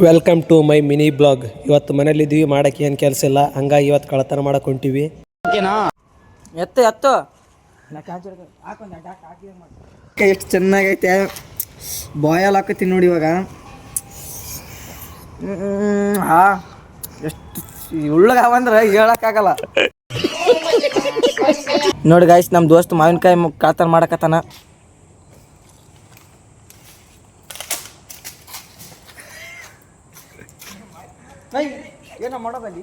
Welcome to my mini blog. ಇವತ್ತು ಮನೇಲಿದ್ದೀವಿ, ಮಾಡೋಕ್ಕೆ ಏನು ಕೆಲಸ ಇಲ್ಲ, ಹಂಗಾಗಿ ಇವತ್ತು ಕಳ್ಳತನ ಮಾಡಕ್ಕೆ ಹೊಂಟೀವಿ. ಎತ್ತು ಎಷ್ಟು ಚೆನ್ನಾಗೈತೆ, ಬಾಯಲ್ ಹಾಕತ್ತೀನಿ ನೋಡಿ ಇವಾಗ. ಎಷ್ಟು ಉಳ್ಳಗಾವಂದ್ರೆ ಹೇಳಕ್ಕಾಗಲ್ಲ ನೋಡಿ ಗಾಯ್ಸ್. ನಮ್ಮ ದೋಸ್ತ್ ಮಾವಿನಕಾಯಿ ಕಳ್ಳತನ ಮಾಡಕತ್ತಾನ. ಏನೋ ಮಾಡೋದಲ್ಲಿ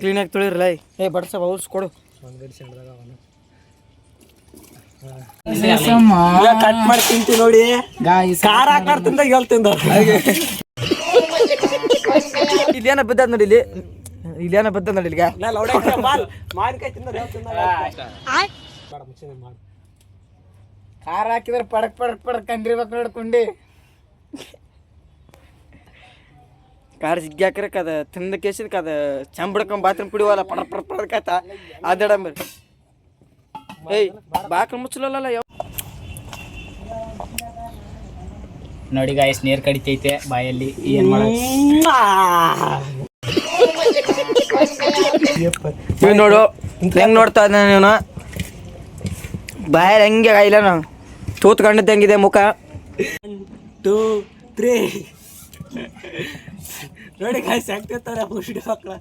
ಕ್ಲೀನಾಗಿ ತೊಳಿರಲ್ಲ. ಬಡ್ಸ ಬೌಲ್ಸ್ ಕೊಡು. ಕಟ್ ಮಾಡಿ ತಿಂತಿ ನೋಡಿ, ಖಾರ ಹಾಕಾಡ್ತಿಂದ ಹೇಳ್ತಿಂದ. ಇಲ್ಲೇನ ಬಿದ್ದದ ನೋಡಿ, ಇಲ್ಲೇನ ಬಿದ್ದದ ನೋಡಿ. ಈಗ ಖಾರ ಹಾಕಿದ್ರೆ ಪಡಕ್ ಪಡಕ್ ಪಡಕ್ ಕಂಡಿರ್ಬೇಕು ನೋಡ್ಕೊಂಡಿ. ಖಾರ ಸಿಗ್ಗಿ ಹಾಕ್ರಕ್ ಅದ ತಿಂದ ಕೇಸಿದಕ್ಕೆ ಅದ ಚಂಬಡ್ಕೊಂಡ್ ಬಾತ್ರೂಮ್ ಕುಡಿವಲ್ಲ ಪಡ ಪಡ ಪಡಕಾಯ್ತ ಅದಡಂಬ. ಬಾಕ್ಲ ಮುಚ್ಚಲಲ್ಲ ಯಾವ ನೋಡಿ ಗಾಯ್ಸ್, ನೀರ್ ಕಡಿತೈತೆ ಬಾಯಲ್ಲಿ. ಏನ್ ನೋಡು ಹೆಂಗ್ ನೋಡ್ತಾ ಇದ್ದ ನೀನು. ಬಾಯಲ್ಲಿ ಹೆಂಗೆ ಇಲ್ಲ ನಾವು ತೂತ್ ಕಂಡಿದ್ದಂಗಿದೆ ಮುಖ. 1 2 3 ನೋಡಿ ಗಾಯ್ಸ್, ಆಗ್ತಿರ್ತಾರೆ ಮುಷ್ಟಿ ಮಕ್ಕಳ.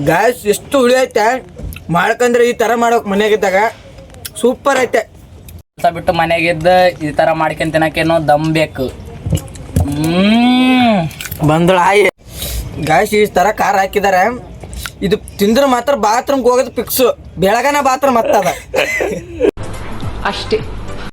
ಗ್ಯಾಸ್ ಎಷ್ಟು ಹುಳಿ ಐತೆ ಮಾಡ್ಕಂದ್ರೆ ಈ ತರ ಮಾಡೋಕ್ ಮನೆಯಾಗಿದ್ದಾಗ ಸೂಪರ್ ಐತೆ. ಬಿಟ್ಟು ಮನೆಗಿದ್ದ ಈ ತರ ಮಾಡ್ಕೊಂಡ್ ತಿನ್ನಕೇನೋ ದಮ್ ಬೇಕು. ಬಂದಳ ಆಯಿ ಗ್ಯಾಸ್ ಈ ತರ ಖಾರ ಹಾಕಿದಾರೆ. ಇದು ತಿಂದ್ರೆ ಮಾತ್ರ ಬಾತ್ರೂಮ್ಗೆ ಹೋಗೋದು ಫಿಕ್ಸು. ಬೆಳಗನ ಬಾತ್ರೂಮ್ ಹತ್ತದ ಅಷ್ಟೇ.